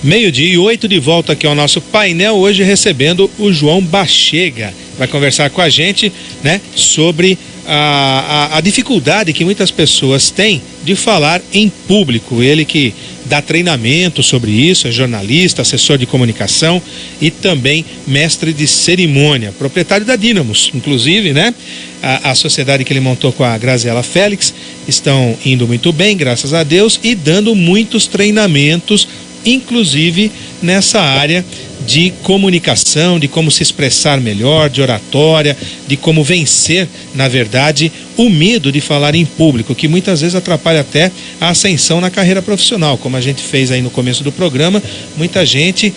12:08 de volta aqui ao nosso painel, hoje recebendo o João Bachega. Vai conversar com a gente, né, sobre a dificuldade que muitas pessoas têm de falar em público. Ele que dá treinamento sobre isso, é jornalista, assessor de comunicação e também mestre de cerimônia, proprietário da Dynamos, inclusive, né? A sociedade que ele montou com a Graziela Félix estão indo muito bem, graças a Deus, e dando muitos treinamentos, inclusive nessa área de comunicação, de como se expressar melhor, de oratória, de como vencer, na verdade, o medo de falar em público, que muitas vezes atrapalha até a ascensão na carreira profissional, como a gente fez aí no começo do programa. Muita gente,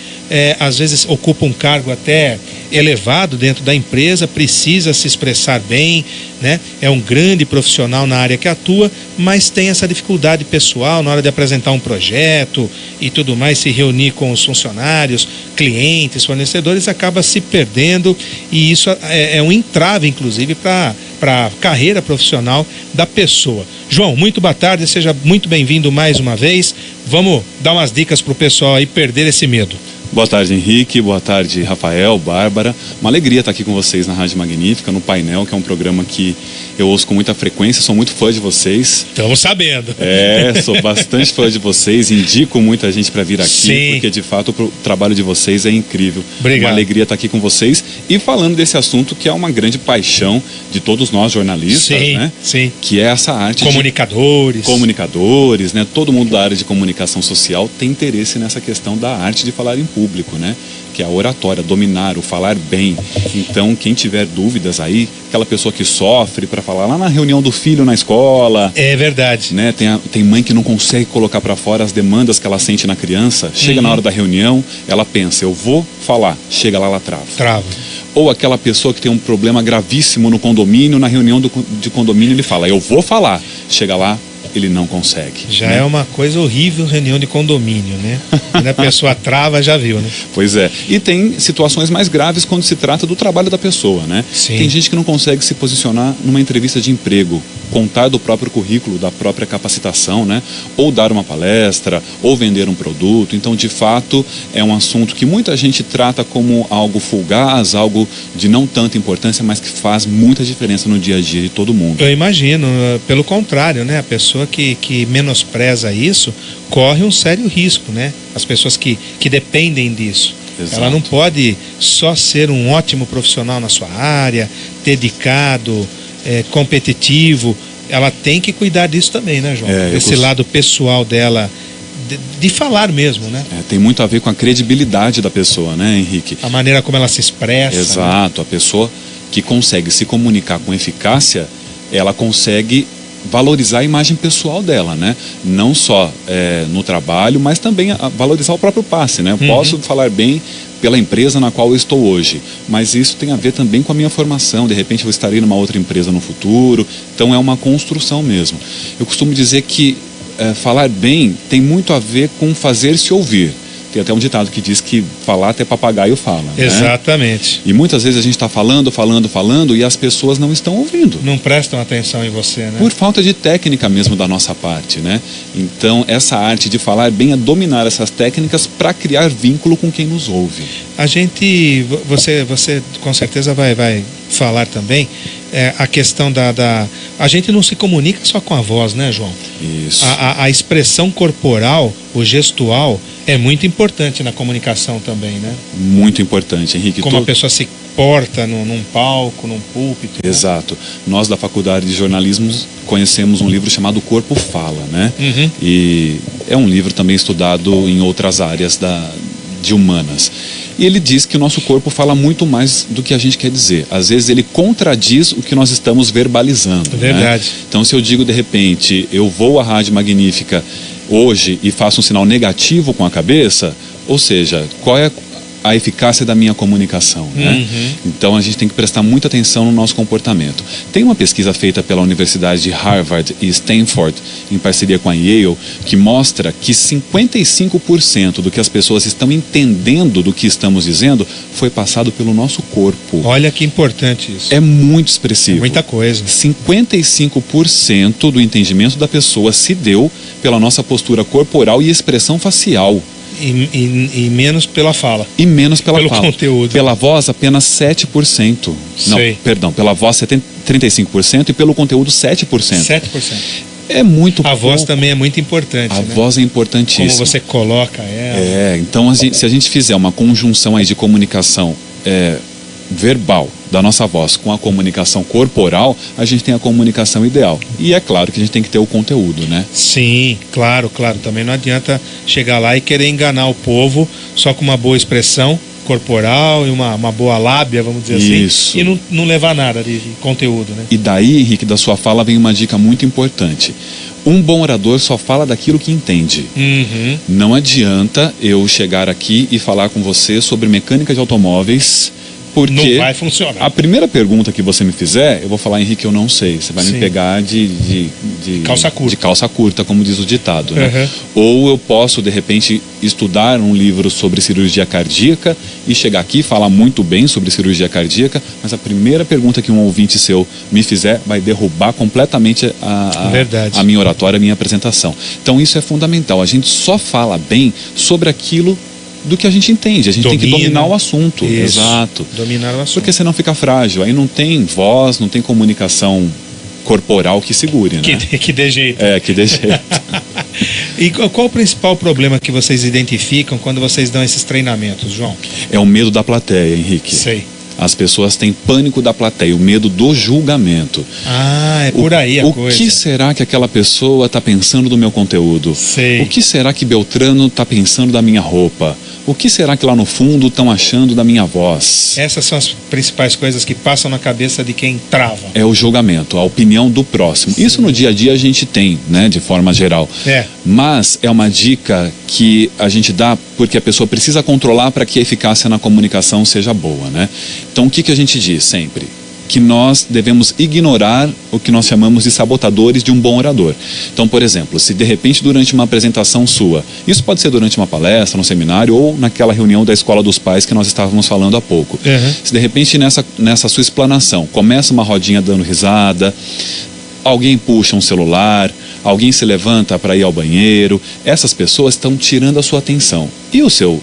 às vezes, ocupa um cargo até elevado dentro da empresa, precisa se expressar bem, né? É um grande profissional na área que atua, mas tem essa dificuldade pessoal na hora de apresentar um projeto e tudo mais, se reunir com os funcionários, clientes, fornecedores, acaba se perdendo, e isso é um entrave, inclusive, para a carreira profissional da pessoa. João, muito boa tarde, seja muito bem-vindo mais uma vez. Vamos dar umas dicas para o pessoal aí perder esse medo. Boa tarde, Henrique. Boa tarde, Rafael, Bárbara. Uma alegria estar aqui com vocês na Rádio Magnífica, no Painel, que é um programa que eu ouço com muita frequência. Sou muito fã de vocês. Estamos sabendo. Sou bastante fã de vocês. Indico muita gente para vir aqui. Sim. Porque, de fato, o trabalho de vocês é incrível. Obrigado. Uma alegria estar aqui com vocês e falando desse assunto que é uma grande paixão de todos nós jornalistas, sim, né? Sim. Que é essa arte Comunicadores, né? Todo mundo da área de comunicação social tem interesse nessa questão da arte de falar em público, né? Que é a oratória, dominar, o falar bem. Então, quem tiver dúvidas aí, aquela pessoa que sofre para falar lá na reunião do filho na escola. É verdade. Né? Tem mãe que não consegue colocar para fora as demandas que ela sente na criança. Chega na hora da reunião, ela pensa, eu vou falar. Chega lá, ela trava. Ou aquela pessoa que tem um problema gravíssimo no condomínio, na reunião de condomínio ele fala, eu vou falar. Chega lá, ele não consegue. Já, né? É uma coisa horrível reunião de condomínio, né? Quando a pessoa trava, já viu, né? Pois é. E tem situações mais graves quando se trata do trabalho da pessoa, né? Sim. Tem gente que não consegue se posicionar numa entrevista de emprego, contar do próprio currículo, da própria capacitação, né? Ou dar uma palestra, ou vender um produto. Então, de fato, é um assunto que muita gente trata como algo fugaz, algo de não tanta importância, mas que faz muita diferença no dia a dia de todo mundo. Eu imagino, pelo contrário, né? A pessoa que menospreza isso corre um sério risco, né? As pessoas que dependem disso. Exato. Ela não pode só ser um ótimo profissional na sua área, dedicado, competitivo. Ela tem que cuidar disso também, né, João? Esse lado pessoal dela, de falar mesmo, né? Tem muito a ver com a credibilidade da pessoa, né, Henrique? A maneira como ela se expressa. Exato, né? A pessoa que consegue se comunicar com eficácia, ela consegue valorizar a imagem pessoal dela, né? Não só no trabalho, mas também valorizar o próprio passe, né? Eu posso falar bem pela empresa na qual eu estou hoje, mas isso tem a ver também com a minha formação. De repente eu estarei numa outra empresa no futuro, então é uma construção mesmo. Eu costumo dizer que falar bem tem muito a ver com fazer-se ouvir. Tem até um ditado que diz que falar até papagaio fala. Exatamente. Né? E muitas vezes a gente está falando e as pessoas não estão ouvindo. Não prestam atenção em você, né? Por falta de técnica mesmo da nossa parte, né? Então, essa arte de falar bem é dominar essas técnicas para criar vínculo com quem nos ouve. A gente, você com certeza vai falar também, a questão a gente não se comunica só com a voz, né, João? Isso. A expressão corporal, o gestual, é muito importante na comunicação também, né? Muito importante, Henrique. Como a pessoa se porta num palco, num púlpito. Exato. Né? Nós da Faculdade de Jornalismo conhecemos um livro chamado O Corpo Fala, né? E é um livro também estudado em outras áreas de humanas. E ele diz que o nosso corpo fala muito mais do que a gente quer dizer. Às vezes ele contradiz o que nós estamos verbalizando. Verdade. Né? Então, se eu digo de repente, eu vou à Rádio Magnífica hoje e faço um sinal negativo com a cabeça, ou seja, qual é a eficácia da minha comunicação, né? Então a gente tem que prestar muita atenção no nosso comportamento. Tem uma pesquisa feita pela Universidade de Harvard e Stanford, em parceria com a Yale, que mostra que 55% do que as pessoas estão entendendo do que estamos dizendo foi passado pelo nosso corpo. Olha que importante isso. É muito expressivo. É muita coisa. 55% do entendimento da pessoa se deu pela nossa postura corporal e expressão facial. E menos pela fala. E menos pela pelo fala. Conteúdo. Pela voz, apenas 7%. Não, perdão, pela voz 35% e pelo conteúdo 7%. 7%. É muito pouco. A voz também é muito importante, A né? voz é importantíssima. Como você coloca ela. Então se a gente fizer uma conjunção aí de comunicação verbal da nossa voz com a comunicação corporal, a gente tem a comunicação ideal. E é claro que a gente tem que ter o conteúdo, né? Sim, claro. Também não adianta chegar lá e querer enganar o povo só com uma boa expressão corporal e uma boa lábia, vamos dizer Isso. assim, e não levar nada de conteúdo, né? E daí, Henrique, da sua fala vem uma dica muito importante. Um bom orador só fala daquilo que entende. Uhum. Não adianta eu chegar aqui e falar com você sobre mecânica de automóveis, porque não vai funcionar. A primeira pergunta que você me fizer, eu vou falar, Henrique, eu não sei. Você vai me pegar de calça curta. De calça curta, como diz o ditado, né? Uhum. Ou eu posso, de repente, estudar um livro sobre cirurgia cardíaca e chegar aqui e falar muito bem sobre cirurgia cardíaca, mas a primeira pergunta que um ouvinte seu me fizer vai derrubar completamente a minha oratória, a minha apresentação. Então isso é fundamental. A gente só fala bem sobre aquilo do que a gente entende. A gente tem que dominar o assunto. Isso. Exato. Dominar o assunto. Porque senão fica frágil. Aí não tem voz, não tem comunicação corporal que segure, né? Que dê jeito. Que dê jeito. E qual o principal problema que vocês identificam quando vocês dão esses treinamentos, João? É o medo da plateia, Henrique. Sei. As pessoas têm pânico da plateia, o medo do julgamento. É por aí a coisa. O que será que aquela pessoa está pensando do meu conteúdo? Sei. O que será que Beltrano está pensando da minha roupa? O que será que lá no fundo estão achando da minha voz? Essas são as principais coisas que passam na cabeça de quem trava. É o julgamento, a opinião do próximo. Isso no dia a dia a gente tem, né, de forma geral. Mas é uma dica que a gente dá porque a pessoa precisa controlar para que a eficácia na comunicação seja boa, né? Então o que a gente diz sempre? Que nós devemos ignorar o que nós chamamos de sabotadores de um bom orador. Então, por exemplo, se de repente durante uma apresentação sua, isso pode ser durante uma palestra, um seminário ou naquela reunião da escola dos pais que nós estávamos falando há pouco. Se de repente nessa sua explanação começa uma rodinha dando risada, alguém puxa um celular, alguém se levanta para ir ao banheiro, essas pessoas estão tirando a sua atenção. E o seu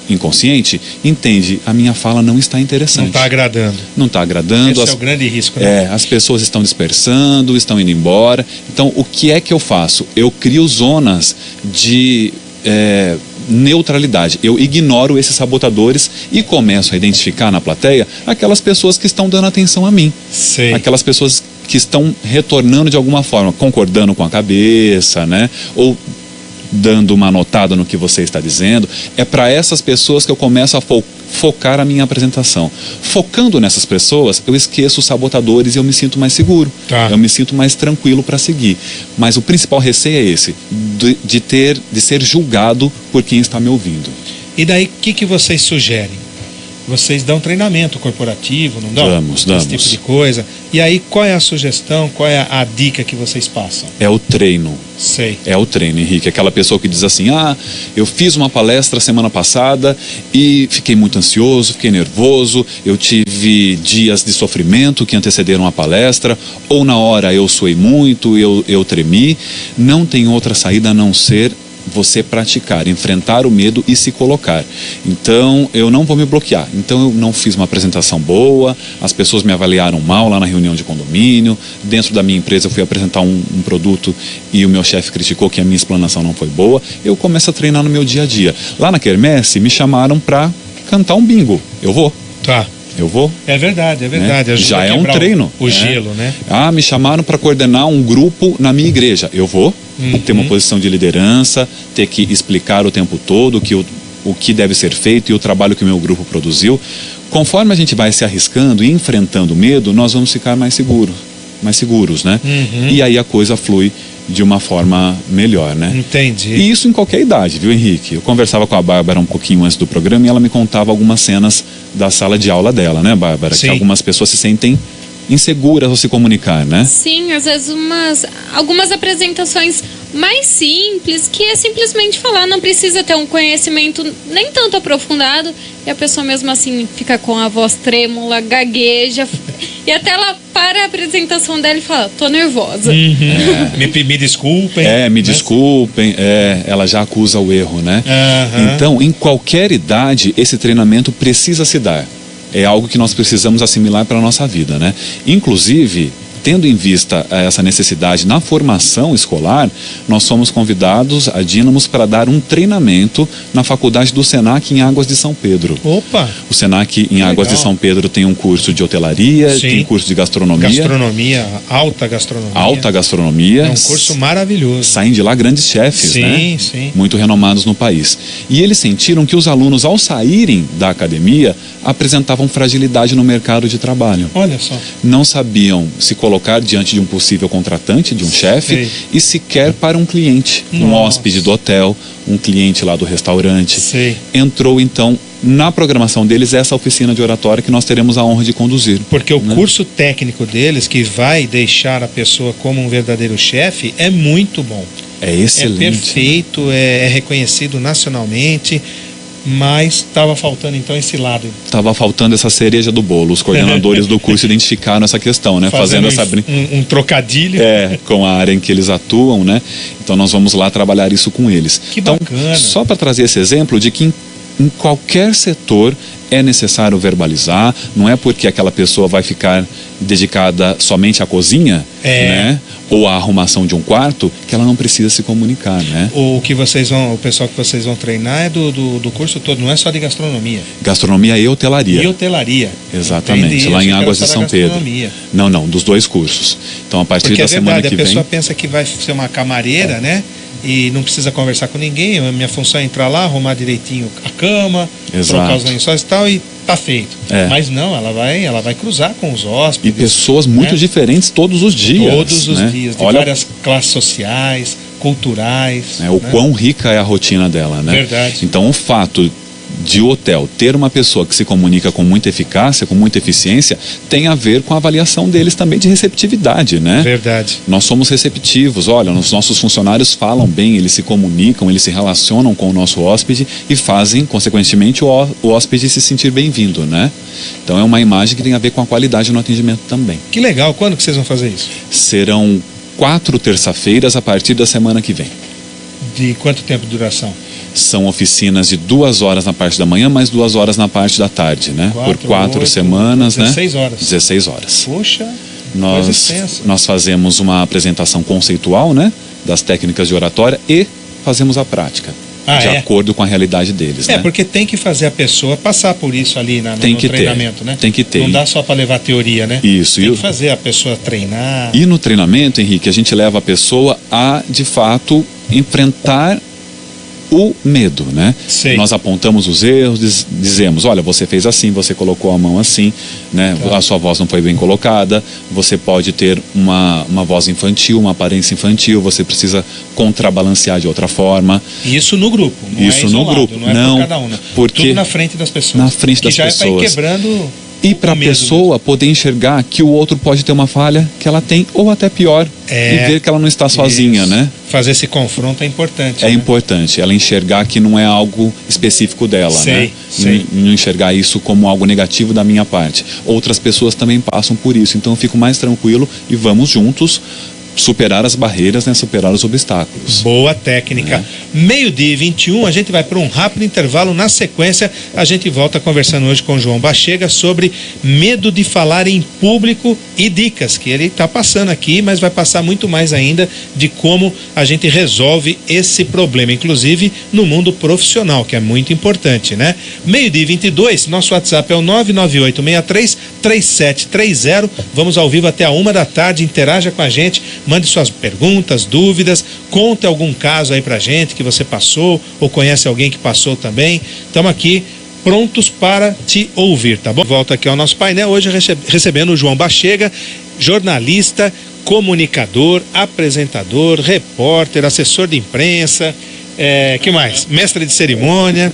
inconsciente entende, a minha fala não está interessante. Não está agradando. Não está agradando. Esse é o grande risco, né? As pessoas estão dispersando, estão indo embora. Então, o que é que eu faço? Eu crio zonas de neutralidade. Eu ignoro esses sabotadores e começo a identificar na plateia aquelas pessoas que estão dando atenção a mim. Sei. Aquelas pessoas que estão retornando de alguma forma, concordando com a cabeça, né? Ou dando uma notada no que você está dizendo. É para essas pessoas que eu começo a focar a minha apresentação. Focando nessas pessoas, eu esqueço os sabotadores e eu me sinto mais seguro. Eu me sinto mais tranquilo para seguir. Mas o principal receio é esse, de ser julgado por quem está me ouvindo. E daí, o que vocês sugerem? Vocês dão treinamento corporativo, não dão? Damos. Esse tipo de coisa. E aí, qual é a sugestão, qual é a dica que vocês passam? É o treino. Sei. É o treino, Henrique. Aquela pessoa que diz assim, eu fiz uma palestra semana passada e fiquei muito ansioso, fiquei nervoso, eu tive dias de sofrimento que antecederam a palestra, ou na hora eu suei muito, eu tremi. Não tem outra saída a não ser você praticar, enfrentar o medo e se colocar. Então, eu não vou me bloquear. Então, eu não fiz uma apresentação boa, as pessoas me avaliaram mal lá na reunião de condomínio, dentro da minha empresa eu fui apresentar um produto e o meu chefe criticou que a minha explanação não foi boa. Eu começo a treinar no meu dia a dia. Lá na Quermesse, me chamaram para cantar um bingo. Eu vou. Eu vou. É verdade. Né? Já é um treino. O gelo, né? Me chamaram para coordenar um grupo na minha igreja. Eu vou. Ter uma posição de liderança, ter que explicar o tempo todo o que deve ser feito e o trabalho que o meu grupo produziu. Conforme a gente vai se arriscando e enfrentando o medo, nós vamos ficar mais seguros, né? E aí a coisa flui de uma forma melhor, né? Entendi. E isso em qualquer idade, viu, Henrique? Eu conversava com a Bárbara um pouquinho antes do programa e ela me contava algumas cenas da sala de aula dela, né, Bárbara? Sim. Que algumas pessoas se sentem inseguras ao se comunicar, né? Sim, às vezes algumas apresentações mais simples, que é simplesmente falar, não precisa ter um conhecimento nem tanto aprofundado, e a pessoa mesmo assim fica com a voz trêmula, gagueja. E até ela para a apresentação dela e fala, tô nervosa. Me desculpem. Me desculpem. Ela já acusa o erro, né? Então, em qualquer idade, esse treinamento precisa se dar. É algo que nós precisamos assimilar para a nossa vida, né? Inclusive, tendo em vista essa necessidade na formação escolar, nós somos convidados, a Dínamos, para dar um treinamento na faculdade do Senac em Águas de São Pedro. Opa! O Senac em Águas de São Pedro tem um curso de hotelaria, tem curso de gastronomia. Alta gastronomia. Alta gastronomia. É um curso maravilhoso. Saem de lá grandes chefes, né? Sim. Muito renomados no país. E eles sentiram que os alunos, ao saírem da academia, apresentavam fragilidade no mercado de trabalho. Olha só. Não sabiam se colocar diante de um possível contratante, de um chefe, e sequer para um cliente, um hóspede do hotel, um cliente lá do restaurante. Entrou então na programação deles essa oficina de oratória que nós teremos a honra de conduzir. Porque o curso técnico deles, que vai deixar a pessoa como um verdadeiro chefe, é muito bom. É excelente. É perfeito, é reconhecido nacionalmente. Mas estava faltando então esse lado. Estava faltando essa cereja do bolo. Os coordenadores do curso identificaram essa questão, né? Fazendo essa um trocadilho. Com a área em que eles atuam, né? Então nós vamos lá trabalhar isso com eles. Que bacana. Só para trazer esse exemplo de que em qualquer setor é necessário verbalizar, não é porque aquela pessoa vai ficar dedicada somente à cozinha, né? Ou à arrumação de um quarto, que ela não precisa se comunicar, né? O pessoal que vocês vão treinar é do curso todo, não é só de gastronomia. Gastronomia e hotelaria. E hotelaria. Exatamente, lá em Águas de São Pedro. Não, dos dois cursos. Então, a partir da semana que vem... a pessoa pensa que vai ser uma camareira, né? E não precisa conversar com ninguém. A minha função é entrar lá, arrumar direitinho a cama, trocar os lençóis e tal, e tá feito. Mas não, ela vai cruzar com os hóspedes. E pessoas muito diferentes todos os dias. Todos os dias, de várias classes sociais, culturais. O quão rica é a rotina dela, né? Verdade. Então, o fato de o hotel ter uma pessoa que se comunica com muita eficácia, com muita eficiência, tem a ver com a avaliação deles também de receptividade, né? Verdade. Nós somos receptivos, olha, os nossos funcionários falam bem, eles se comunicam, eles se relacionam com o nosso hóspede e fazem, consequentemente, o hóspede se sentir bem-vindo, né? Então é uma imagem que tem a ver com a qualidade no atendimento também. Que legal, quando que vocês vão fazer isso? Serão 4 terça-feiras a partir da semana que vem. De quanto tempo de duração? São oficinas de 2 horas na parte da manhã, mais 2 horas na parte da tarde, né? Por 4 semanas, 16 horas. 16 horas. Poxa, nós fazemos uma apresentação conceitual, né? Das técnicas de oratória e fazemos a prática. De acordo com a realidade deles, né? Porque tem que fazer a pessoa passar por isso ali no treinamento, né? Tem que ter. Não dá só para levar teoria, né? Isso. Tem que fazer a pessoa treinar. E no treinamento, Henrique, a gente leva a pessoa a, de fato, enfrentar o medo, né? Nós apontamos os erros, dizemos, olha, você fez assim, você colocou a mão assim, né? A sua voz não foi bem colocada, você pode ter uma voz infantil, uma aparência infantil, você precisa contrabalancear de outra forma. Isso no grupo, não é isolado, no grupo, não é por cada um, né? Porque tudo na frente das pessoas. Na frente das pessoas. Já é para ir quebrando. E para a pessoa poder enxergar que o outro pode ter uma falha que ela tem, ou até pior, e ver que ela não está sozinha, né? Fazer esse confronto é importante. É importante, ela enxergar que não é algo específico dela, né? Não enxergar isso como algo negativo da minha parte. Outras pessoas também passam por isso, então eu fico mais tranquilo e vamos juntos superar as barreiras, né? Superar os obstáculos. Boa técnica. 12:21, a gente vai para um rápido intervalo. Na sequência, a gente volta conversando hoje com o João Bachega sobre medo de falar em público e dicas que ele está passando aqui, mas vai passar muito mais ainda de como a gente resolve esse problema, inclusive no mundo profissional, que é muito importante, né? 12:22, nosso WhatsApp é o 998633730. Vamos ao vivo até a 1h, interaja com a gente. Mande suas perguntas, dúvidas, conte algum caso aí pra gente que você passou ou conhece alguém que passou também. Estamos aqui prontos para te ouvir, tá bom? Volta aqui ao nosso painel, hoje recebendo o João Bachega, jornalista, comunicador, apresentador, repórter, assessor de imprensa, que mais? Mestre de cerimônia,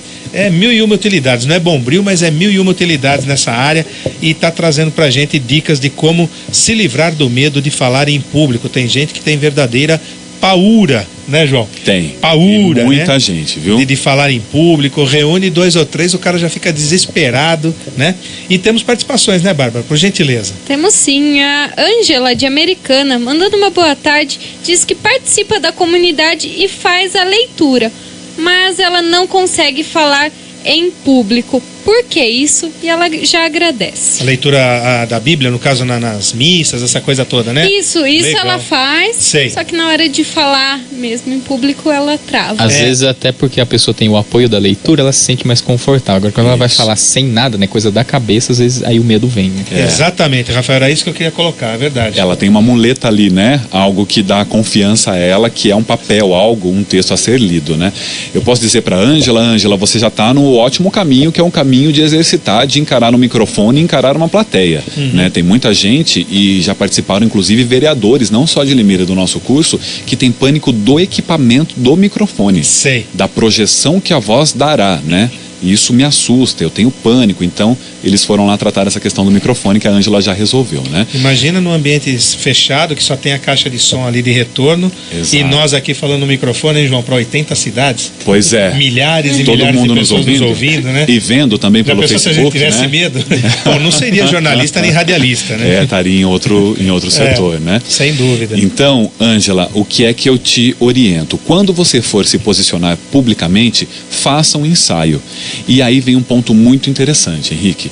1001 utilidades, não é bombril, mas 1001 utilidades nessa área e está trazendo pra gente dicas de como se livrar do medo de falar em público. Tem gente que tem verdadeira paura né, João? Tem. Paura, e muita né? gente, viu? De falar em público, reúne 2 ou 3, o cara já fica desesperado, né? E temos participações, né, Bárbara? Por gentileza. Temos sim. A Ângela, de Americana, mandando uma boa tarde, diz que participa da comunidade e faz a leitura, mas ela não consegue falar em público. Por que isso? E ela já agradece. A leitura da Bíblia, no caso nas missas, essa coisa toda, né? Isso Legal. ela faz. Sei. Só que na hora de falar mesmo em público, ela trava. Às vezes até porque a pessoa tem o apoio da leitura, ela se sente mais confortável. Agora quando ela vai falar sem nada, né, coisa da cabeça, às vezes aí o medo vem, né? Exatamente, Rafael, era isso que eu queria colocar, é verdade. Ela tem uma muleta ali, né? Algo que dá confiança a ela, que é um papel, algo, um texto a ser lido, né? Eu posso dizer para Ângela, você já está no ótimo caminho, que é um caminho de exercitar, de encarar no microfone e encarar uma plateia, né? Tem muita gente, e já participaram inclusive vereadores, não só de Limeira do nosso curso, que tem pânico do equipamento do microfone. Sei. Da projeção que a voz dará, né? E isso me assusta, eu tenho pânico. Então, eles foram lá tratar essa questão do microfone, que a Ângela já resolveu, né? Imagina num ambiente fechado, que só tem a caixa de som ali de retorno. Exato. E nós aqui falando no microfone, hein, João, para 80 cidades. Pois é. Milhares e Todo milhares mundo de pessoas nos ouvindo, né? E vendo também Já pelo pensou Facebook, se a gente tivesse medo? Bom, não seria jornalista nem radialista, né? Estaria em outro setor, né? Sem dúvida. Então, Ângela, o que é que eu te oriento? Quando você for se posicionar publicamente, faça um ensaio. E aí vem um ponto muito interessante, Henrique.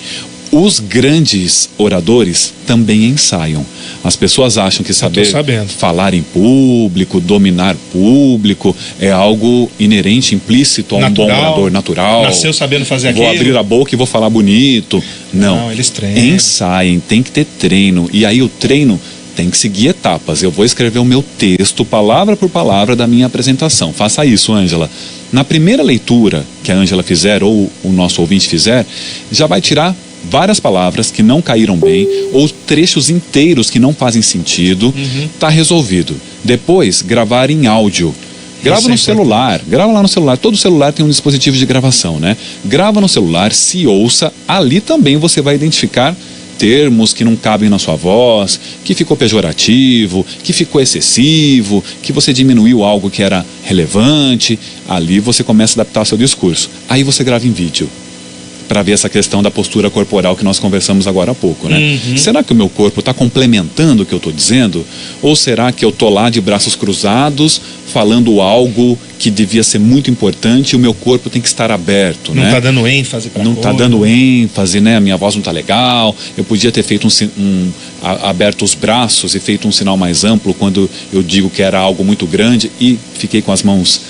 Os grandes oradores também ensaiam. As pessoas acham que saber falar em público, dominar público, é algo inerente, implícito a um bom orador natural. Nasceu sabendo fazer aquilo. Vou abrir a boca e vou falar bonito. Não, eles treinam. Ensaiem, tem que ter treino. E aí o treino tem que seguir etapas. Eu vou escrever o meu texto, palavra por palavra, da minha apresentação. Faça isso, Ângela. Na primeira leitura que a Ângela fizer, ou o nosso ouvinte fizer, já vai tirar várias palavras que não caíram bem, ou trechos inteiros que não fazem sentido. Tá resolvido. Depois, gravar em áudio. Grava no celular, grava lá no celular. Todo celular tem um dispositivo de gravação, né? Grava no celular, se ouça. Ali também você vai identificar termos que não cabem na sua voz, que ficou pejorativo, que ficou excessivo, que você diminuiu algo que era relevante. Ali você começa a adaptar o seu discurso. Aí você grava em vídeo, para ver essa questão da postura corporal que nós conversamos agora há pouco, né? Será que o meu corpo está complementando o que eu estou dizendo? Ou será que eu estou lá de braços cruzados, falando algo que devia ser muito importante e o meu corpo tem que estar aberto, não né? Não está dando ênfase para Não está dando ênfase, né? A minha voz não está legal. Eu podia ter feito aberto os braços e feito um sinal mais amplo quando eu digo que era algo muito grande, e fiquei com as mãos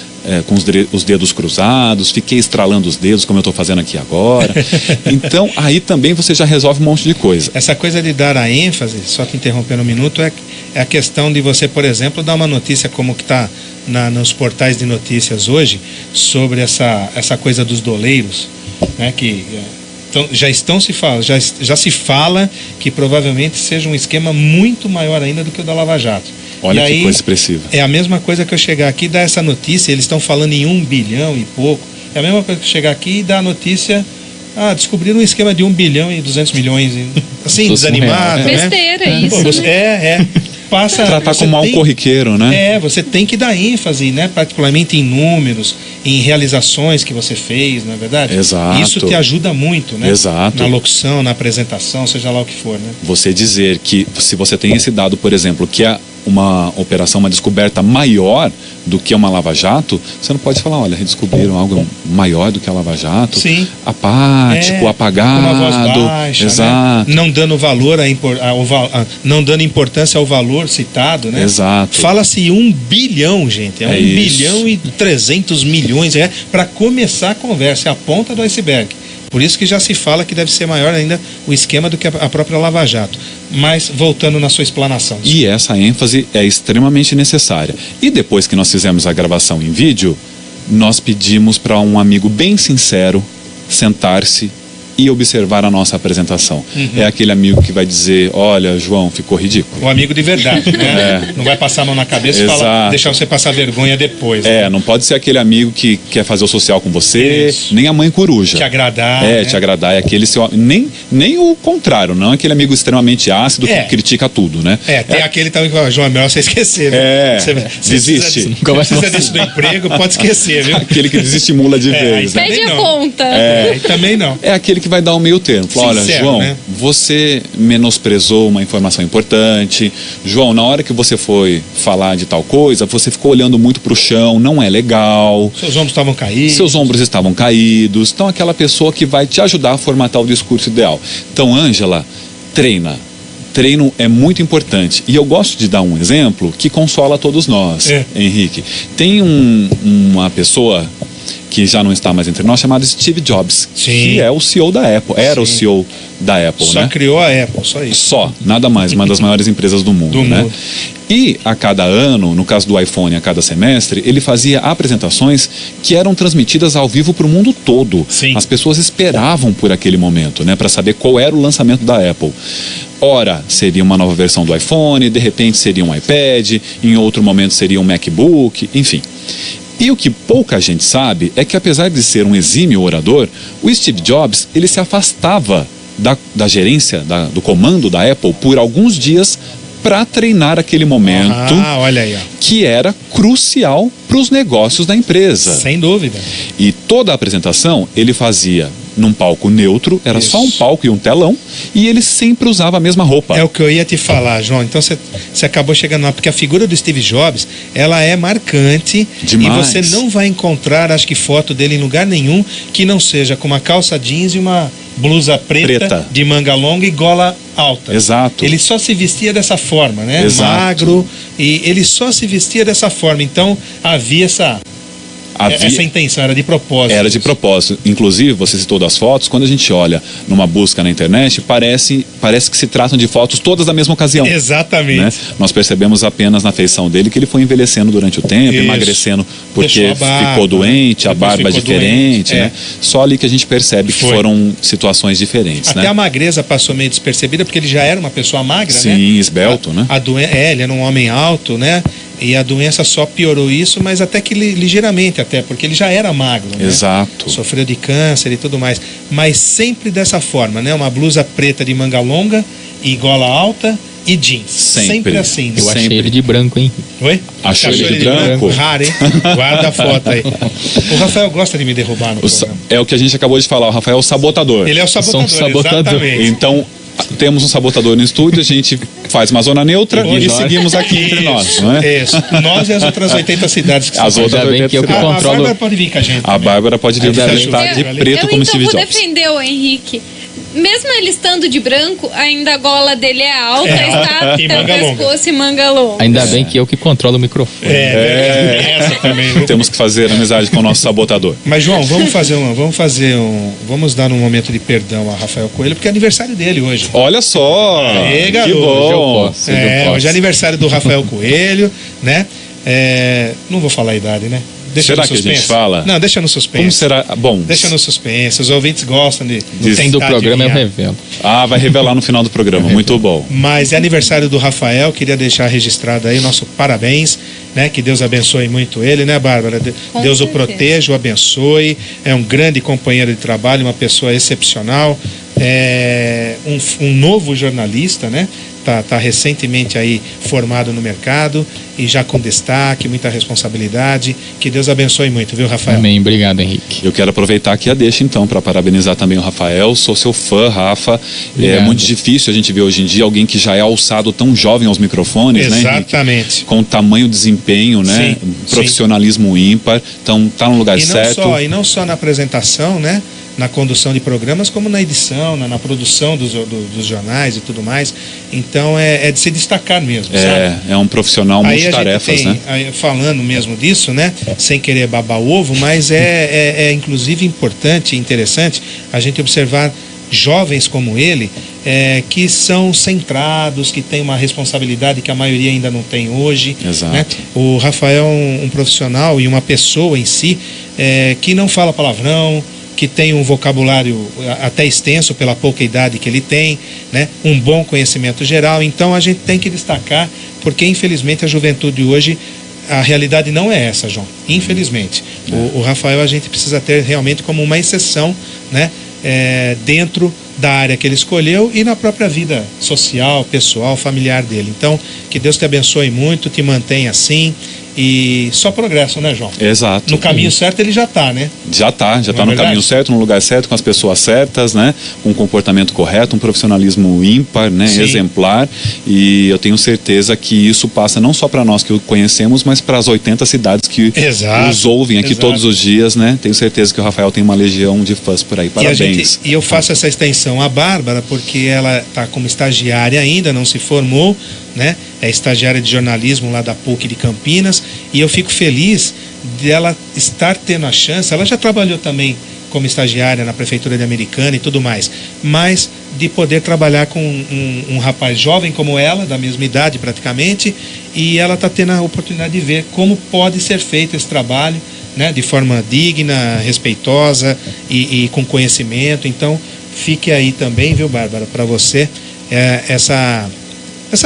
com os dedos cruzados, fiquei estralando os dedos, como eu estou fazendo aqui agora. Então, aí também você já resolve um monte de coisa. Essa coisa de dar a ênfase, só te interrompendo um minuto, é a questão de você, por exemplo, dar uma notícia como que está nos portais de notícias hoje, sobre essa coisa dos doleiros, né, que já se fala que provavelmente seja um esquema muito maior ainda do que o da Lava Jato. Olha que coisa expressiva. É a mesma coisa que eu chegar aqui e dar essa notícia, eles estão falando em 1 bilhão e pouco. É a mesma coisa que eu chegar aqui e dar a notícia, descobriram um esquema de 1 bilhão e 200 milhões. Assim, desanimado, né? Besteira, isso. Né? Passa, tratar como algo corriqueiro, né? Você tem que dar ênfase, né? Particularmente em números, em realizações que você fez, não é verdade? Exato. Isso te ajuda muito, né? Exato. Na locução, na apresentação, seja lá o que for, né? Você dizer que, se você tem esse dado, por exemplo, que é uma operação, uma descoberta maior do que uma Lava Jato, você não pode falar, olha, descobriram algo maior do que a Lava Jato. Sim. Apático, apagado. Com uma voz baixa, exato. Né? Não dando valor não dando importância ao valor citado, né? Exato. Fala-se 1 bilhão, gente. 1 bilhão e 300 milhões para começar a conversa, é a ponta do iceberg. Por isso que já se fala que deve ser maior ainda o esquema do que a própria Lava Jato. Mas voltando na sua explanação. E essa ênfase é extremamente necessária. E depois que nós fizemos a gravação em vídeo, nós pedimos para um amigo bem sincero sentar-se e observar a nossa apresentação. É aquele amigo que vai dizer, olha, João, ficou ridículo. O amigo de verdade, né? Não vai passar a mão na cabeça e deixar você passar vergonha depois. Né? Não pode ser aquele amigo que quer fazer o social com você, nem a mãe coruja. Te agradar. Né? Te agradar. É aquele seu... Nem o contrário, não é aquele amigo extremamente ácido que critica tudo, né? Tem aquele também que fala, João, é melhor você esquecer. Viu? Desiste. Precisa disso do emprego, pode esquecer, viu? Aquele que desestimula de vez. Pede a conta. Também não. É aquele que vai dar um meio termo. Fala, olha, João, né? Você menosprezou uma informação importante. João, na hora que você foi falar de tal coisa, você ficou olhando muito pro chão, não é legal. Seus ombros estavam caídos. Seus ombros estavam caídos. Então, aquela pessoa que vai te ajudar a formatar o discurso ideal. Então, Ângela, treina. Treino é muito importante. E eu gosto de dar um exemplo que consola todos nós, Henrique. Tem uma pessoa que já não está mais entre nós, chamado Steve Jobs, que é o CEO da Apple, era o CEO da Apple, Só criou a Apple, só isso. Só, nada mais, uma das maiores empresas do mundo, né? E a cada ano, no caso do iPhone, a cada semestre, ele fazia apresentações que eram transmitidas ao vivo para o mundo todo. As pessoas esperavam por aquele momento, né, para saber qual era o lançamento da Apple. Ora, seria uma nova versão do iPhone, de repente seria um iPad, em outro momento seria um MacBook, enfim. E o que pouca gente sabe é que, apesar de ser um exímio orador, o Steve Jobs, ele se afastava da gerência, do comando da Apple por alguns dias para treinar aquele momento olha aí, que era crucial para os negócios da empresa. Sem dúvida. E toda a apresentação ele fazia num palco neutro, era só um palco e um telão, e ele sempre usava a mesma roupa. É o que eu ia te falar, João. Então você acabou chegando lá, porque a figura do Steve Jobs, ela é marcante. Demais. E você não vai encontrar, acho que, foto dele em lugar nenhum que não seja com uma calça jeans e uma blusa preta. De manga longa e gola alta. Exato. Ele só se vestia dessa forma, né? Exato. Magro, e ele só se vestia dessa forma. Então havia essa intenção, era de propósito. Era de propósito. Inclusive, você citou das fotos, quando a gente olha numa busca na internet, parece que se tratam de fotos todas da mesma ocasião. Exatamente. Né? Nós percebemos apenas na feição dele que ele foi envelhecendo durante o tempo, emagrecendo porque ficou doente, a barba diferente, né? Só ali que a gente percebe que foram situações diferentes. Até a magreza passou meio despercebida, porque ele já era uma pessoa magra, né? Sim, esbelto, né? Ele era um homem alto, né? E a doença só piorou isso, mas até que ligeiramente, até porque ele já era magro, né? Exato. Sofreu de câncer e tudo mais, mas sempre dessa forma, né? Uma blusa preta de manga longa e gola alta e jeans. Sempre assim. Né? Eu achei ele de branco, hein? Oi? Achou ele de branco? Raro, hein? Guarda a foto aí. O Rafael gosta de me derrubar no programa. É o que a gente acabou de falar, o Rafael é o sabotador. Ele é o sabotador, exatamente. Então, temos um sabotador no estúdio, a gente faz uma zona neutra e seguimos aqui entre nós, não é? Isso. Nós e as outras 80 cidades que as outras 80 que eu controlo. A Bárbara pode vir com a gente. A Bárbara pode vir de preto como Steve Jobs. Eu vou defender o Henrique. Mesmo ele estando de branco, ainda a gola dele é alta, está até o pescoço e manga longa. Ainda bem que eu que controlo o microfone. Essa também. Temos que fazer amizade com o nosso sabotador. Mas, João, vamos dar um momento de perdão a Rafael Coelho, porque é aniversário dele hoje. Olha só! Que bom! Hoje eu posso. Hoje é aniversário do Rafael Coelho, né? Não vou falar a idade, né? Deixa Será que a gente fala? Não, deixa no suspense. Como será? Bom. Deixa no suspense. Os ouvintes gostam de. No fim do programa eu revelo. Vai revelar no final do programa. Muito bom. Mas é aniversário do Rafael. Queria deixar registrado aí o nosso parabéns, né? Que Deus abençoe muito ele, né, Bárbara? Deus o proteja, o abençoe. É um grande companheiro de trabalho, uma pessoa excepcional. Um novo jornalista, né? Tá recentemente aí formado no mercado e já com destaque, muita responsabilidade. Que Deus abençoe muito, viu, Rafael? Amém, obrigado, Henrique. Eu quero aproveitar aqui a deixa então para parabenizar também o Rafael. Sou seu fã, Rafa. Obrigado. É muito difícil a gente ver hoje em dia alguém que já é alçado tão jovem aos microfones, né, exatamente. Com tamanho desempenho, né? Profissionalismo ímpar. Então tá no lugar certo. E não só na apresentação, né? Na condução de programas, como na edição, na produção dos jornais e tudo mais. Então é de se destacar mesmo, sabe? É um profissional multitarefas, né? Falando mesmo disso, né? Sem querer babar o ovo, mas inclusive importante e interessante a gente observar jovens como ele, que são centrados, que têm uma responsabilidade que a maioria ainda não tem hoje. Exato. Né? O Rafael é um profissional e uma pessoa em si que não fala palavrão, que tem um vocabulário até extenso pela pouca idade que ele tem, né? Um bom conhecimento geral. Então a gente tem que destacar, porque infelizmente a juventude hoje, a realidade não é essa, João. Infelizmente. O Rafael a gente precisa ter realmente como uma exceção, né? Dentro da área que ele escolheu e na própria vida social, pessoal, familiar dele. Então, que Deus te abençoe muito, te mantenha assim. E só progresso, né, João? Exato. No caminho certo ele já está, né? Já está no verdade? caminho certo, no lugar certo, com as pessoas certas, né? Com um comportamento correto, um profissionalismo ímpar, né? Sim. Exemplar. E eu tenho certeza que isso passa não só para nós que o conhecemos, mas para as 80 cidades que nos ouvem aqui todos os dias, né? Tenho certeza que o Rafael tem uma legião de fãs por aí. Parabéns. E eu faço essa extensão à Bárbara, porque ela está como estagiária ainda, não se formou, né? É estagiária de jornalismo lá da PUC de Campinas, e eu fico feliz dela estar tendo a chance. Ela já trabalhou também como estagiária na Prefeitura de Americana e tudo mais, mas de poder trabalhar com um rapaz jovem como ela, da mesma idade praticamente, e ela está tendo a oportunidade de ver como pode ser feito esse trabalho, né? De forma digna, respeitosa e com conhecimento. Então fique aí também, viu, Bárbara, para você essa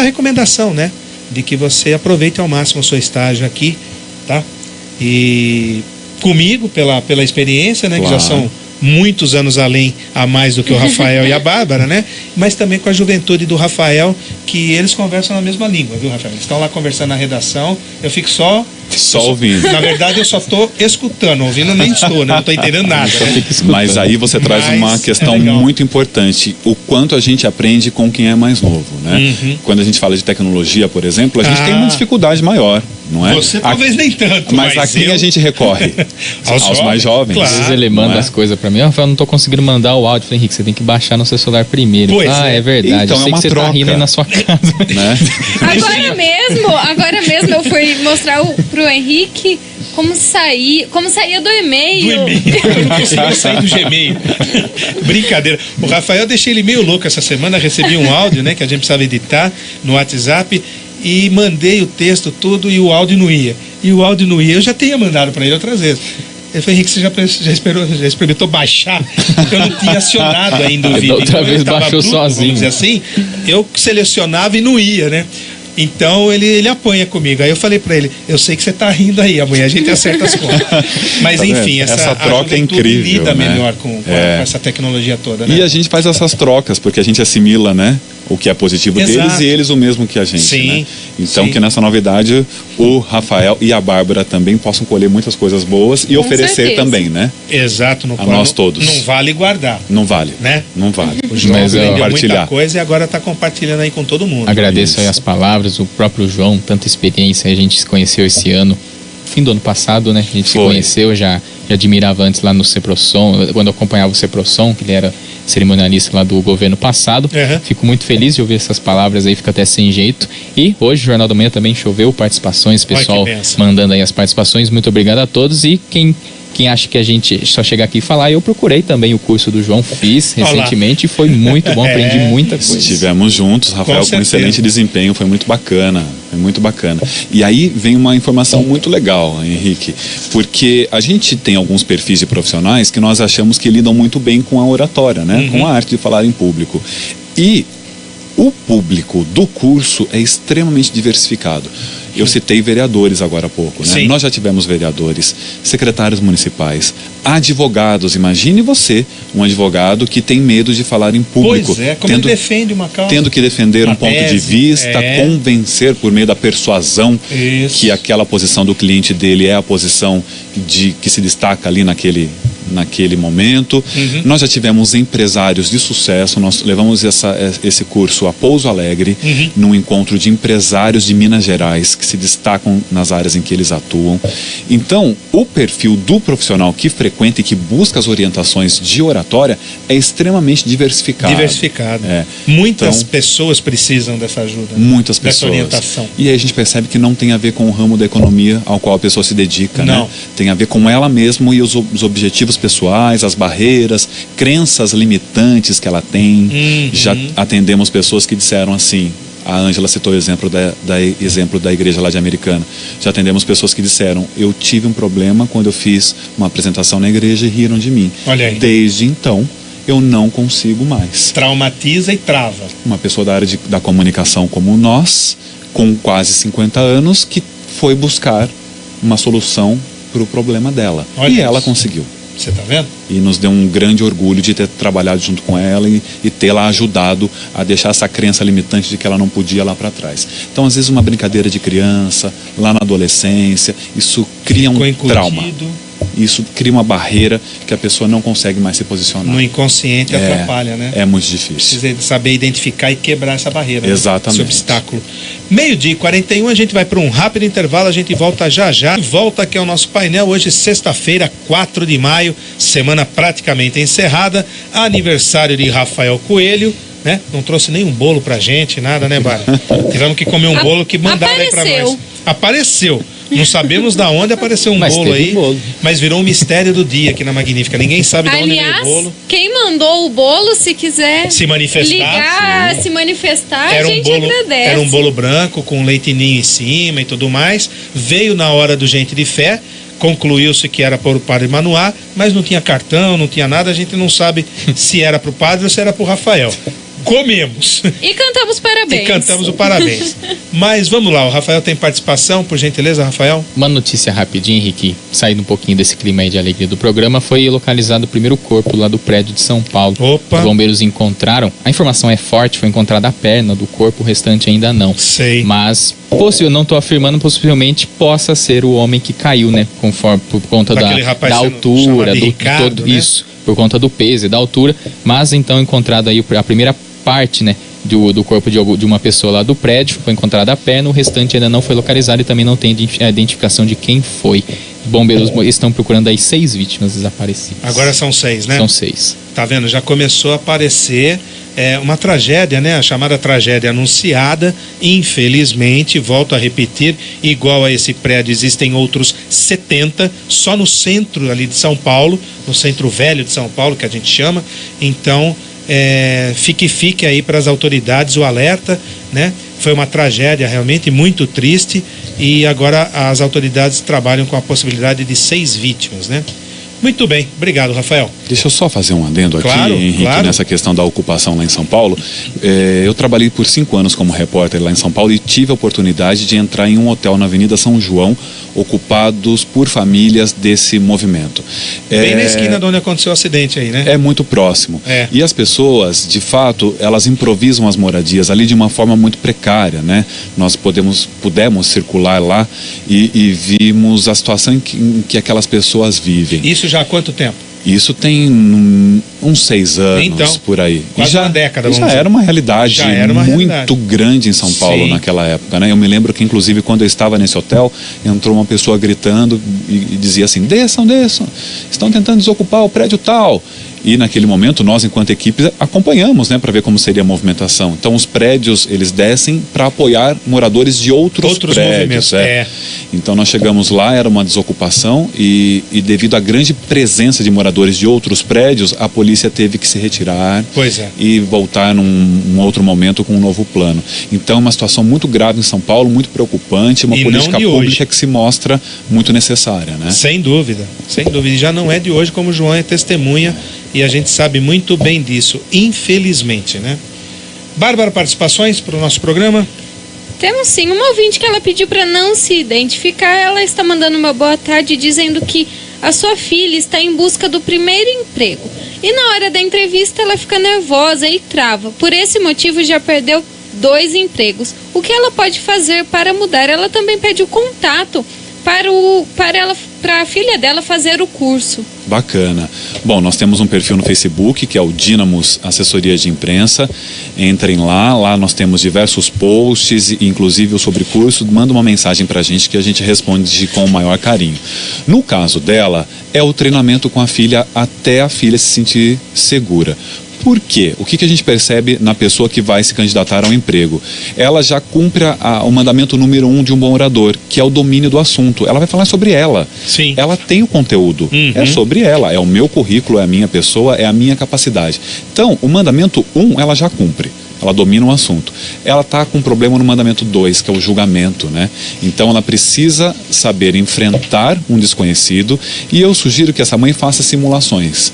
recomendação, né? De que você aproveite ao máximo o seu estágio aqui, tá? E comigo, pela experiência, né? Claro. Que já são muitos anos a mais do que o Rafael e a Bárbara, né? Mas também com a juventude do Rafael, que eles conversam na mesma língua, viu, Rafael? Eles estão lá conversando na redação, eu fico só ouvindo. Na verdade, eu só estou escutando, ouvindo nem estou, né? Não estou entendendo nada. Né? Mas aí você traz uma questão muito importante, o quanto a gente aprende com quem é mais novo, né? Quando a gente fala de tecnologia, por exemplo, a gente tem uma dificuldade maior, não é? Você talvez nem tanto, mas a quem a gente recorre? Aos mais jovens. Claro. Às vezes ele manda as coisas pra mim, Rafael, não tô conseguindo mandar o áudio. Eu falei, Henrique, você tem que baixar no seu celular primeiro. Pois é verdade. Então, eu sei que você tá rindo aí na sua casa. Né? Agora mesmo eu fui mostrar pro Henrique como saía do e-mail. Eu não consegui sair do Gmail. Brincadeira. O Rafael, eu deixei ele meio louco essa semana, recebi um áudio, né, que a gente precisava editar no WhatsApp, e mandei o texto tudo e o áudio não ia. Eu já tinha mandado para ele outras vezes. Ele falou, Henrique, você já experimentou baixar? Porque eu não tinha acionado ainda o vídeo. Outra vez baixou sozinho. Vamos dizer assim, eu selecionava e não ia, né? Então ele apanha comigo. Aí eu falei pra ele, eu sei que você tá rindo aí, amanhã a gente acerta as contas. Mas enfim, essa troca é incrível, lida né? melhor com essa tecnologia toda, né? E a gente faz essas trocas, porque a gente assimila, né? O que é positivo deles e eles o mesmo que a gente. Sim, né? Então sim. Que nessa novidade o Rafael e a Bárbara também possam colher muitas coisas boas e Com oferecer certeza. também, né? Exato, A nós todos. Não vale guardar, Não vale, né? Não vale. O João Mas aprendeu compartilhar. muita coisa e agora está compartilhando aí com todo mundo. Agradeço aí as palavras, o próprio João, tanta experiência, a gente se conheceu esse ano, fim do ano passado, né? A gente se conheceu, já admirava antes lá no Ceprosom, quando eu acompanhava o Ceprosom, que ele era cerimonialista lá do governo passado. Fico muito feliz de ouvir essas palavras aí, fica até sem jeito. E hoje, o Jornal da Manhã também choveu participações, pessoal mandando aí as participações. Muito obrigado a todos. E quem acha que a gente só chega aqui e falar, eu procurei também o curso do João, fiz recentemente e foi muito bom, aprendi muita coisa. Estivemos juntos, Rafael, com excelente desempenho, foi muito bacana, E aí vem uma informação muito legal, Henrique, porque a gente tem alguns perfis de profissionais que nós achamos que lidam muito bem com a oratória, né? Com a arte de falar em público. E o público do curso é extremamente diversificado. Eu citei vereadores agora há pouco, né? Nós já tivemos vereadores, secretários municipais, advogados. Imagine você, um advogado que tem medo de falar em público. Pois é, como ele defende uma causa. Tendo que defender um ponto de vista, convencer por meio da persuasão que aquela posição do cliente dele é a posição que se destaca ali naquele momento. Nós já tivemos empresários de sucesso, nós levamos esse curso a Pouso Alegre, num encontro de empresários de Minas Gerais que se destacam nas áreas em que eles atuam. Então, o perfil do profissional que frequenta e que busca as orientações de oratória é extremamente diversificado. Muitas pessoas precisam dessa ajuda. Muitas pessoas. Dessa orientação. E aí a gente percebe que não tem a ver com o ramo da economia ao qual a pessoa se dedica, né? Tem a ver com ela mesma e os objetivos pessoais, as barreiras, crenças limitantes que ela tem. Já atendemos pessoas que disseram assim, A Ângela citou o exemplo da igreja lá de Americana. Já atendemos pessoas que disseram: eu tive um problema quando eu fiz uma apresentação na igreja e riram de mim. Olha aí. Desde então, eu não consigo mais. Traumatiza e trava. Uma pessoa da área da comunicação como nós, com quase 50 anos, que foi buscar uma solução para o problema dela. Olha e isso. ela conseguiu. Você tá vendo? E nos deu um grande orgulho de ter trabalhado junto com ela e tê-la ajudado a deixar essa crença limitante de que ela não podia lá para trás. Então, às vezes, uma brincadeira de criança, lá na adolescência, isso cria um trauma. Isso cria uma barreira que a pessoa não consegue mais se posicionar. No inconsciente atrapalha, né? É muito difícil. Precisa saber identificar e quebrar essa barreira. Exatamente. Esse obstáculo. 12:41, a gente vai para um rápido intervalo, a gente volta já já. Volta aqui ao nosso painel, hoje sexta-feira, 4 de maio, semana praticamente encerrada, aniversário de Rafael Coelho, né? Não trouxe nenhum bolo pra gente, nada, né, Bárbara? Tivemos que comer um bolo que mandaram aí pra nós. Apareceu. Não sabemos da onde apareceu um bolo aí, mas virou um mistério do dia aqui na Magnífica. Ninguém sabe de onde veio o bolo. Quem mandou o bolo, se quiser se manifestar, ligar, se manifestar, a gente agradece. Era um bolo branco com leite ninho em cima e tudo mais. Veio na hora do Gente de Fé. Concluiu-se que era para o padre Manoá, mas não tinha cartão, não tinha nada. A gente não sabe se era para o padre ou se era para o Rafael. Comemos. E cantamos parabéns. E cantamos o parabéns. Mas vamos lá, o Rafael tem participação, por gentileza, Rafael? Uma notícia rapidinha, Henrique, saindo um pouquinho desse clima aí de alegria do programa, foi localizado o primeiro corpo lá do prédio de São Paulo. Opa. Os bombeiros encontraram, a informação é forte, foi encontrada a perna do corpo, o restante ainda não. Sei. Mas, não estou afirmando, possivelmente possa ser o homem que caiu, né? Por conta da altura, do Ricardo, todo, né? isso, por conta do peso e da altura. Mas então encontrado aí a primeira parte, né, do corpo de uma pessoa lá do prédio, foi encontrada a perna, o restante ainda não foi localizado e também não tem a identificação de quem foi. Bombeiros estão procurando aí 6 vítimas desaparecidas. Agora são 6, né? São 6. Tá vendo? Já começou a aparecer uma tragédia, né? A chamada tragédia anunciada. Infelizmente, volto a repetir, igual a esse prédio existem outros 70, só no centro ali de São Paulo, no centro velho de São Paulo, que a gente chama. Então, fique aí para as autoridades o alerta, né? Foi uma tragédia realmente muito triste e agora as autoridades trabalham com a possibilidade de 6 vítimas, né? Muito bem, obrigado, Rafael. Deixa eu só fazer um adendo aqui, Henrique, nessa questão da ocupação lá em São Paulo. Eu trabalhei por 5 anos como repórter lá em São Paulo e tive a oportunidade de entrar em um hotel na Avenida São João, ocupados por famílias desse movimento. Bem na esquina de onde aconteceu o acidente aí, né? É muito próximo. E as pessoas, de fato, elas improvisam as moradias ali de uma forma muito precária, né? Nós pudemos circular lá e vimos a situação em que aquelas pessoas vivem. Isso já há quanto tempo? Isso tem uns 6 anos, então, por aí. Quase uma década. Já era uma realidade muito grande em São Paulo naquela época, né? Eu me lembro que, inclusive, quando eu estava nesse hotel, entrou uma pessoa gritando e dizia assim: desçam, estão tentando desocupar o prédio tal. E naquele momento, nós, enquanto equipe, acompanhamos, né, para ver como seria a movimentação. Então, os prédios, eles descem para apoiar moradores de outros prédios. Então, nós chegamos lá, era uma desocupação e devido à grande presença de moradores de outros prédios, a polícia teve que se retirar e voltar num outro momento com um novo plano. Então, é uma situação muito grave em São Paulo, muito preocupante, uma política pública que se mostra muito necessária, né? Sem dúvida, sem dúvida. E já não é de hoje, como o João é testemunha, e a gente sabe muito bem disso, infelizmente, né? Bárbara, participações para o nosso programa? Temos sim, uma ouvinte que ela pediu para não se identificar. Ela está mandando uma boa tarde dizendo que a sua filha está em busca do primeiro emprego e na hora da entrevista ela fica nervosa e trava. Por esse motivo já perdeu 2 empregos. O que ela pode fazer para mudar? Ela também pede o contato para a filha dela fazer o curso. Bacana. Bom, nós temos um perfil no Facebook que é o Dínamos Assessoria de Imprensa. Entrem lá nós temos diversos posts, inclusive sobre curso. Manda uma mensagem pra gente que a gente responde com o maior carinho. No caso dela, é o treinamento com a filha até a filha se sentir segura. Por quê? O que a gente percebe na pessoa que vai se candidatar ao emprego? Ela já cumpre o mandamento número 1 de um bom orador, que é o domínio do assunto. Ela vai falar sobre ela. Sim. Ela tem o conteúdo. É sobre ela. É o meu currículo, é a minha pessoa, é a minha capacidade. Então, o mandamento 1 ela já cumpre. ela domina o assunto. Ela está com um problema no mandamento 2, que é o julgamento, né? Então ela precisa saber enfrentar um desconhecido, e eu sugiro que essa mãe faça simulações.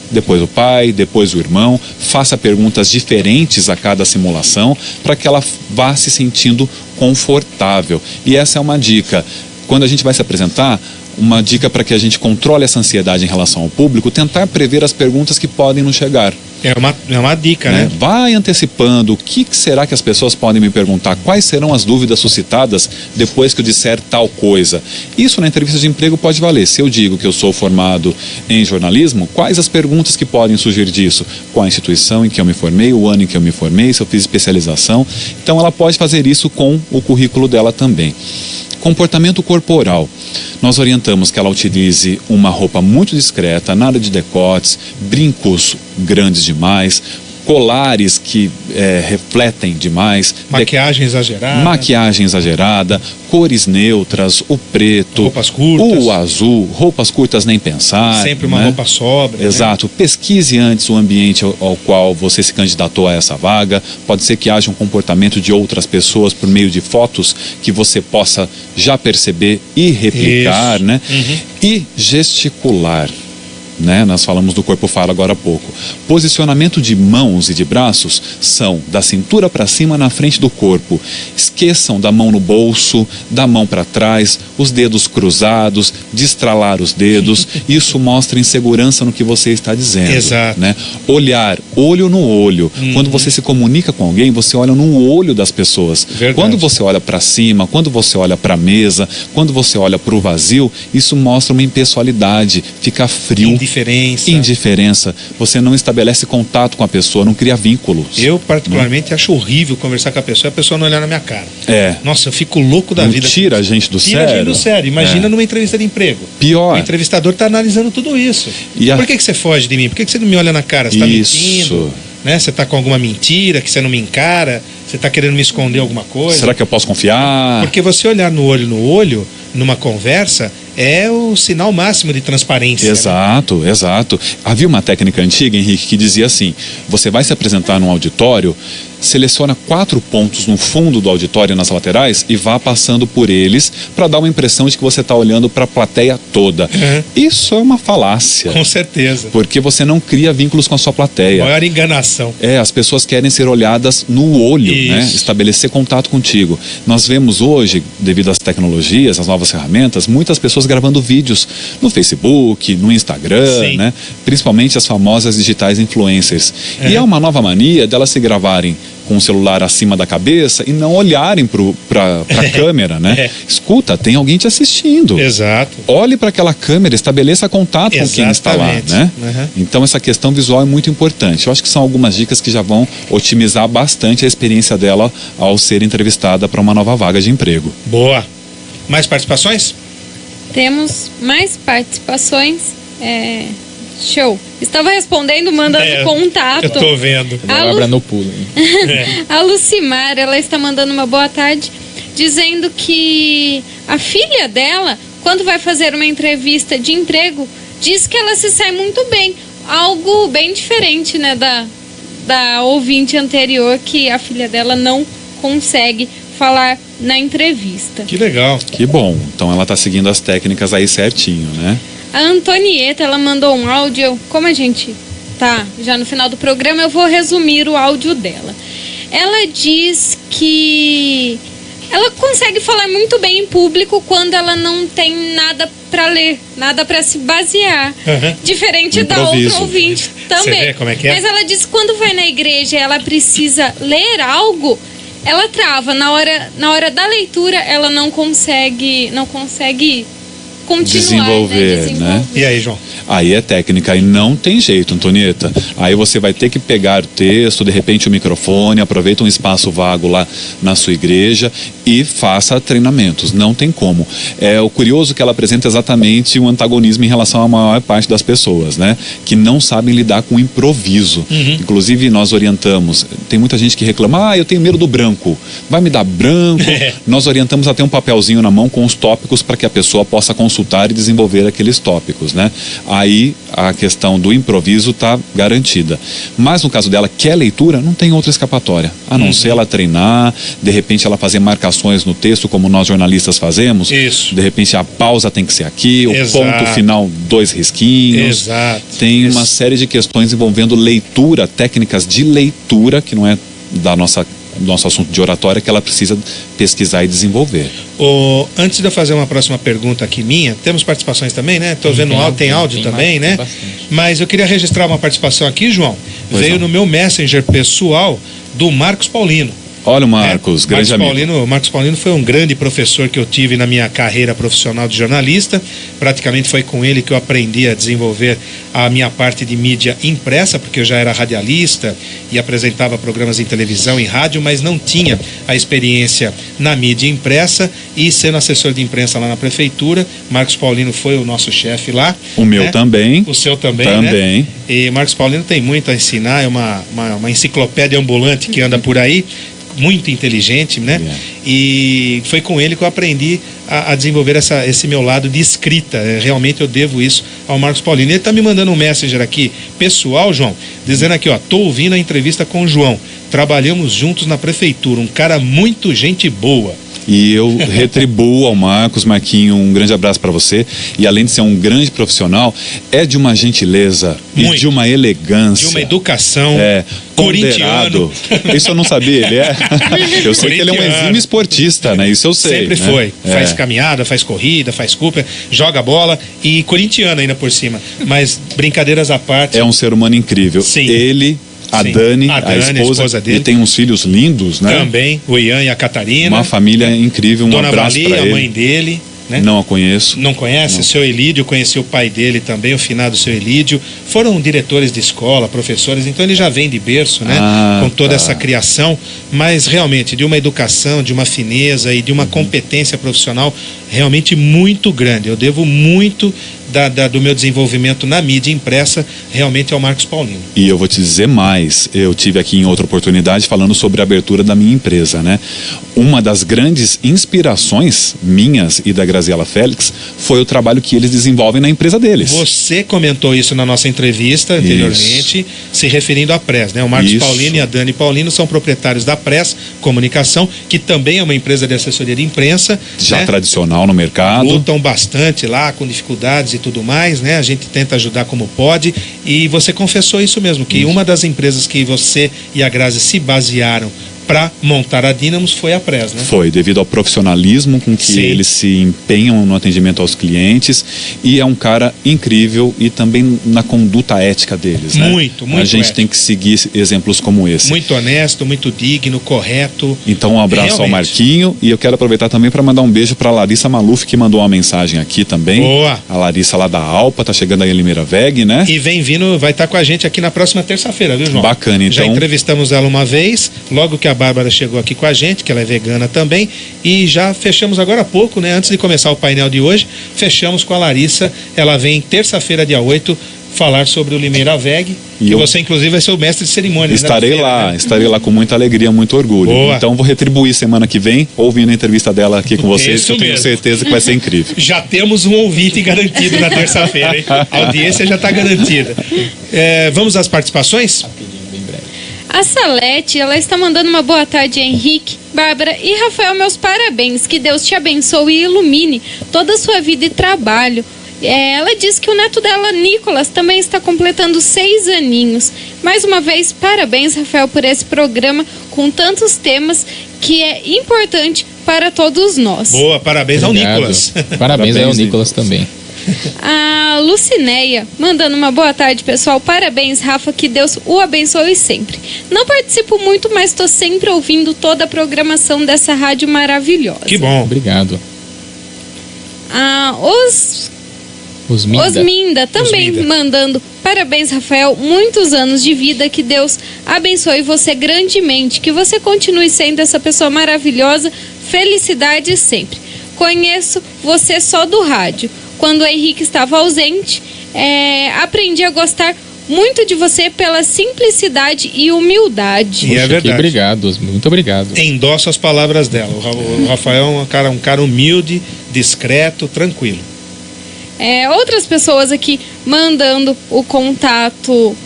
Depois o pai, depois o irmão, faça perguntas diferentes a cada simulação, para que ela vá se sentindo confortável. E essa é uma dica. Quando a gente vai se apresentar, uma dica para que a gente controle essa ansiedade em relação ao público, tentar prever as perguntas que podem nos chegar. É uma dica, né? Vai antecipando o que será que as pessoas podem me perguntar, quais serão as dúvidas suscitadas depois que eu disser tal coisa. Isso na entrevista de emprego pode valer. Se eu digo que eu sou formado em jornalismo, quais as perguntas que podem surgir disso? Qual a instituição em que eu me formei, o ano em que eu me formei, se eu fiz especialização. Então ela pode fazer isso com o currículo dela também. Comportamento corporal. Nós orientamos que ela utilize uma roupa muito discreta, nada de decotes, brincos grandes demais, colares que refletem demais. Maquiagem exagerada. Maquiagem exagerada, cores neutras, o preto, roupas curtas, o azul, roupas curtas nem pensar. Sempre uma roupa sóbria. Exato. Né? Pesquise antes o ambiente ao qual você se candidatou a essa vaga. Pode ser que haja um comportamento de outras pessoas por meio de fotos que você possa já perceber e replicar, né? E gesticular. Né? Nós falamos do corpo fala agora há pouco. Posicionamento de mãos e de braços são da cintura para cima na frente do corpo. Esqueçam da mão no bolso, da mão para trás, os dedos cruzados, de estralar os dedos. Isso mostra insegurança no que você está dizendo. Exato. Né? Olhar, olho no olho. Quando você se comunica com alguém, você olha no olho das pessoas. Verdade. Quando você olha para cima, quando você olha para a mesa, quando você olha para o vazio, isso mostra uma impessoalidade, fica frio. Indiferença. Você não estabelece contato com a pessoa, não cria vínculos. Eu particularmente acho horrível conversar com a pessoa não olhar na minha cara. Nossa, eu fico louco da vida. Tira a gente do sério. Tira a gente do sério. Imagina numa entrevista de emprego. Pior. O entrevistador está analisando tudo isso. Por que você foge de mim? Por que você não me olha na cara? Você está mentindo? Né? Você está com alguma mentira que você não me encara? Você está querendo me esconder alguma coisa? Será que eu posso confiar? Porque você olhar no olho, numa conversa, é o sinal máximo de transparência. Exato, né? Exato. Havia uma técnica antiga, Henrique, que dizia assim: você vai se apresentar num auditório, seleciona 4 pontos no fundo do auditório e nas laterais e vá passando por eles para dar uma impressão de que você está olhando para a plateia toda. Isso é uma falácia. Com certeza. Porque você não cria vínculos com a sua plateia. Maior enganação. As pessoas querem ser olhadas no olho, né? Estabelecer contato contigo. Nós vemos hoje, devido às tecnologias, às novas ferramentas, muitas pessoas gravando vídeos no Facebook, no Instagram, né? Principalmente as famosas digitais influencers. E é uma nova mania delas se gravarem com o celular acima da cabeça e não olharem para a câmera, né? Escuta, tem alguém te assistindo. Exato. Olhe para aquela câmera, estabeleça contato com quem está lá, né? Então essa questão visual é muito importante. Eu acho que são algumas dicas que já vão otimizar bastante a experiência dela ao ser entrevistada para uma nova vaga de emprego. Boa. Mais participações? Temos mais participações. Show. Estava respondendo, mandando contato. Eu tô vendo. Abra no pulo. A Lucimar, ela está mandando uma boa tarde, dizendo que a filha dela, quando vai fazer uma entrevista de emprego, diz que ela se sai muito bem. Algo bem diferente, né, da ouvinte anterior, que a filha dela não consegue falar na entrevista. Que legal. Que bom. Então ela está seguindo as técnicas aí certinho, né? A Antonieta, ela mandou um áudio. Como a gente tá já no final do programa, eu vou resumir o áudio dela. Ela diz que ela consegue falar muito bem em público quando ela não tem nada para ler, nada para se basear. Diferente da outra ouvinte também. Você vê como é que é? Mas ela diz que quando vai na igreja e ela precisa ler algo, ela trava. Na hora da leitura, ela não consegue continuar, desenvolver, né? E aí, João? Aí é técnica e não tem jeito, Antonieta. Aí você vai ter que pegar o texto, de repente o microfone, aproveita um espaço vago lá na sua igreja e faça treinamentos. Não tem como. O curioso que ela apresenta exatamente um antagonismo em relação à maior parte das pessoas, né? Que não sabem lidar com o improviso. Inclusive nós orientamos, tem muita gente que reclama, eu tenho medo do branco. Vai me dar branco? Nós orientamos a ter um papelzinho na mão com os tópicos para que a pessoa possa consultar consultar e desenvolver aqueles tópicos, né? Aí a questão do improviso está garantida. Mas no caso dela, que é leitura, não tem outra escapatória, a não ser ela treinar, de repente ela fazer marcações no texto, como nós jornalistas fazemos. Isso. De repente a pausa tem que ser aqui, o Exato. ponto final 2 risquinhos. Exato. Tem uma série de questões envolvendo leitura, técnicas de leitura, que não é do nosso assunto de oratória, que ela precisa pesquisar e desenvolver. Antes de eu fazer uma próxima pergunta aqui minha, temos participações também, né? Estou vendo tem áudio também, né? Mas eu queria registrar uma participação aqui, João. Veio no meu Messenger pessoal do Marcos Paulino. Olha o Marcos, grande amigo. Marcos Paulino foi um grande professor que eu tive na minha carreira profissional de jornalista. Praticamente foi com ele que eu aprendi a desenvolver a minha parte de mídia impressa, porque eu já era radialista e apresentava programas em televisão e rádio, mas não tinha a experiência na mídia impressa. E sendo assessor de imprensa lá na prefeitura, Marcos Paulino foi o nosso chefe lá. O meu também. O seu também, também. Né? E Marcos Paulino tem muito a ensinar, é uma enciclopédia ambulante que anda por aí. Muito inteligente, né? E foi com ele que eu aprendi a desenvolver esse meu lado de escrita. Realmente eu devo isso ao Marcos Paulino. Ele está me mandando um messenger aqui, pessoal, João, dizendo aqui, ó, tô ouvindo a entrevista com o João. Trabalhamos juntos na prefeitura, um cara muito gente boa. E eu retribuo ao Marquinho, um grande abraço para você. E além de ser um grande profissional, é de uma gentileza e de uma elegância. De uma educação. Corintiano. Isso eu não sabia, ele é. Eu sei que ele é um exímio esportista, né? Isso eu sei. Sempre né? foi. Faz caminhada, faz corrida, faz Cooper, joga bola e corintiano ainda por cima. Mas brincadeiras à parte. É um ser humano incrível. Sim. Ele... A Dani, a esposa dele. E tem uns filhos lindos, né? Também, o Ian e a Catarina. Uma família incrível, um Dona abraço para ele. A mãe dele. Né? Não a conheço. Não conhece? Não. O seu Elídio, conheci o pai dele também, o finado seu Elídio. Foram diretores de escola, professores, então ele já vem de berço, né? Com toda essa criação, mas realmente de uma educação, de uma fineza e de uma competência profissional realmente muito grande. Eu devo muito do meu desenvolvimento na mídia impressa realmente ao Marcos Paulino. E eu vou te dizer mais, eu tive aqui em outra oportunidade falando sobre a abertura da minha empresa, né? Uma das grandes inspirações minhas e da Graziela Félix foi o trabalho que eles desenvolvem na empresa deles. Você comentou isso na nossa entrevista anteriormente, se referindo à Press, né? O Marcos Paulino e a Dani Paulino são proprietários da Press Comunicação, que também é uma empresa de assessoria de imprensa. Já tradicional no mercado. Lutam bastante lá, com dificuldades e tudo mais, né? A gente tenta ajudar como pode. E você confessou isso mesmo, que uma das empresas que você e a Grazi se basearam para montar a Dynamos foi a Press, né? Foi, devido ao profissionalismo com que eles se empenham no atendimento aos clientes, e é um cara incrível e também na conduta ética deles, né? Muito a gente ético. Tem que seguir exemplos como esse. Muito honesto, muito digno, correto. Então um abraço ao Marquinho, e eu quero aproveitar também para mandar um beijo para Larissa Maluf, que mandou uma mensagem aqui também. Boa! A Larissa lá da Alpa, tá chegando aí em Limeira Veg, né? E vem vindo, vai estar com a gente aqui na próxima terça-feira, viu, João? Bacana, então. Já entrevistamos ela uma vez, logo que a Bárbara chegou aqui com a gente, que ela é vegana também, e já fechamos agora há pouco, né? Antes de começar o painel de hoje, fechamos com a Larissa. Ela vem terça-feira, dia 8, falar sobre o Limeira Veg, e você inclusive vai ser o mestre de cerimônias. Estarei lá, né? Estarei lá com muita alegria, muito orgulho. Boa. Então vou retribuir semana que vem, ouvindo a entrevista dela aqui com vocês, que eu tenho certeza que vai ser incrível. Já temos um ouvinte garantido na terça-feira, hein? A audiência já está garantida. Vamos às participações? A Salete, ela está mandando uma boa tarde, Henrique, Bárbara e Rafael, meus parabéns, que Deus te abençoe e ilumine toda a sua vida e trabalho. Ela diz que o neto dela, Nicolas, também está completando 6 aninhos. Mais uma vez, parabéns, Rafael, por esse programa com tantos temas que é importante para todos nós. Boa, parabéns. Obrigado. Ao Nicolas. Parabéns ao Nicolas também. A Lucinéia mandando uma boa tarde, pessoal. Parabéns, Rafa, que Deus o abençoe sempre. Não participo muito, mas estou sempre ouvindo toda a programação dessa rádio maravilhosa. Que bom. Obrigado. Osminda também mandando parabéns, Rafael, muitos anos de vida, que Deus abençoe você grandemente, que você continue sendo essa pessoa maravilhosa, felicidade sempre. Conheço você só do rádio. Quando o Henrique estava ausente, aprendi a gostar muito de você pela simplicidade e humildade. E é verdade. Obrigado, muito obrigado. Endosso as palavras dela. O Rafael é um cara humilde, discreto, tranquilo. Outras pessoas aqui mandando o contato,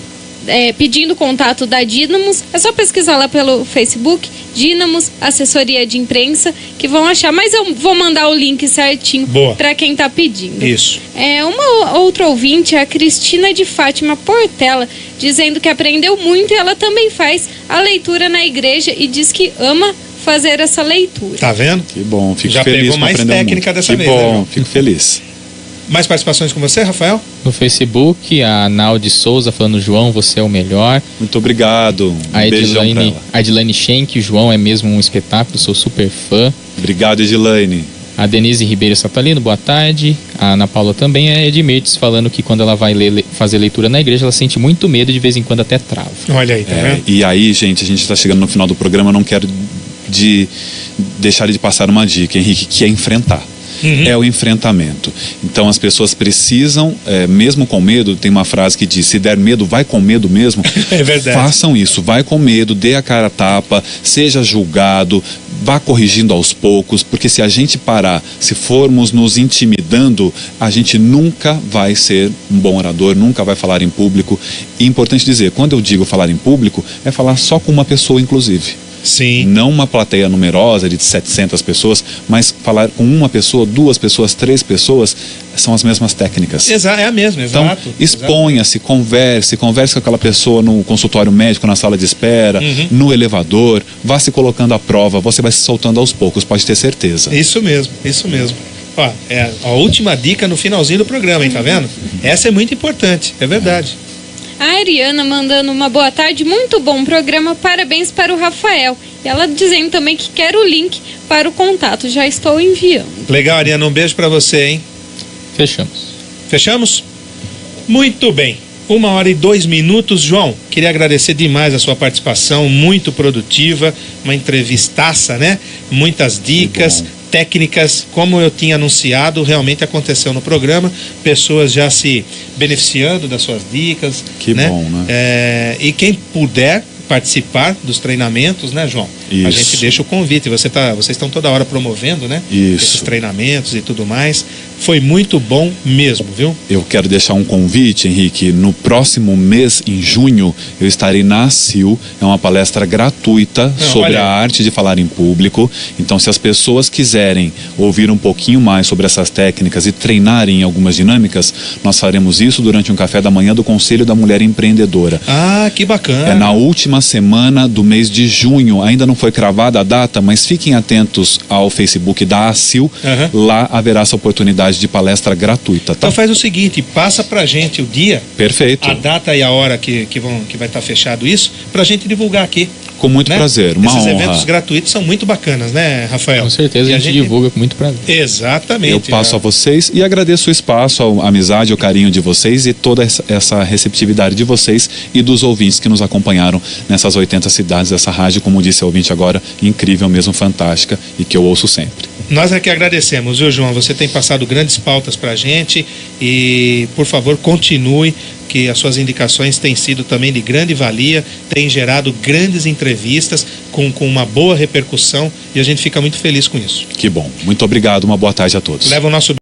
pedindo contato da Dínamos. É só pesquisar lá pelo Facebook, Dínamos, assessoria de imprensa, que vão achar. Mas eu vou mandar o link certinho para quem tá pedindo. Isso. Uma outra ouvinte, a Cristina de Fátima Portela, dizendo que aprendeu muito e ela também faz a leitura na igreja e diz que ama fazer essa leitura. Tá vendo? Que bom, fico Já feliz. pegou mais técnica muito. dessa vez, Que bom, né, fico feliz. Mais participações com você, Rafael? No Facebook, a Naldi Souza falando: João, você é o melhor. Muito obrigado. A Edilane Schenck: João é mesmo um espetáculo, sou super fã. Obrigado, Edilane. A Denise Ribeiro Satalino, boa tarde. A Ana Paula também. É Edmirtes falando que quando ela vai fazer leitura na igreja, ela sente muito medo, de vez em quando até trava. Olha aí, tá vendo? E aí, gente, a gente está chegando no final do programa, eu não quero deixar de passar uma dica, Henrique, que é enfrentar. É o enfrentamento. Então as pessoas precisam, mesmo com medo, tem uma frase que diz: se der medo, vai com medo mesmo. É verdade. Façam isso, vai com medo, dê a cara a tapa, seja julgado, vá corrigindo aos poucos, porque se a gente parar, se formos nos intimidando, a gente nunca vai ser um bom orador, nunca vai falar em público. E é importante dizer, quando eu digo falar em público, é falar só com uma pessoa, inclusive. Sim. Não uma plateia numerosa de 700 pessoas, mas falar com uma pessoa, 2 pessoas, 3 pessoas, são as mesmas técnicas. É a mesma, exato. Então, exponha-se, converse com aquela pessoa no consultório médico, na sala de espera, no elevador, vá se colocando à prova, você vai se soltando aos poucos, pode ter certeza. Isso mesmo, isso mesmo. Ó, é a última dica no finalzinho do programa, hein, tá vendo? Essa é muito importante, é verdade. A Ariana mandando uma boa tarde, muito bom programa, parabéns para o Rafael. E ela dizendo também que quer o link para o contato, já estou enviando. Legal, Ariana, um beijo para você, hein? Fechamos. Fechamos? Muito bem. 1h02. João, queria agradecer demais a sua participação, muito produtiva, uma entrevistaça, né? Muitas dicas, técnicas, como eu tinha anunciado, realmente aconteceu no programa, pessoas já se beneficiando das suas dicas. Que bom, né? E quem puder participar dos treinamentos, né, João? Isso. A gente deixa o convite, vocês estão toda hora promovendo, né? Isso. Esses treinamentos e tudo mais. Foi muito bom mesmo, viu? Eu quero deixar um convite, Henrique. No próximo mês, em junho, eu estarei na ACIL. É uma palestra gratuita sobre a arte de falar em público. Então, se as pessoas quiserem ouvir um pouquinho mais sobre essas técnicas e treinarem algumas dinâmicas, nós faremos isso durante um café da manhã do Conselho da Mulher Empreendedora. Ah, que bacana. É na última semana do mês de junho. Ainda não foi cravada a data, mas fiquem atentos ao Facebook da ACIL. Lá haverá essa oportunidade de palestra gratuita, tá? Então faz o seguinte, passa pra gente o dia, perfeito, a data e a hora que vai estar fechado isso, pra gente divulgar aqui. Com muito prazer, uma honra. Esses eventos gratuitos são muito bacanas, né, Rafael? Com certeza, a gente divulga com muito prazer. Exatamente. Eu passo a vocês e agradeço o espaço, a amizade, o carinho de vocês e toda essa receptividade de vocês e dos ouvintes que nos acompanharam nessas 80 cidades, essa rádio, como disse o ouvinte agora, incrível mesmo, fantástica e que eu ouço sempre. Nós é que agradecemos, viu, João? Você tem passado grandes pautas pra gente e, por favor, continue, que as suas indicações têm sido também de grande valia, têm gerado grandes entrevistas com uma boa repercussão e a gente fica muito feliz com isso. Que bom. Muito obrigado, uma boa tarde a todos. Leva o nosso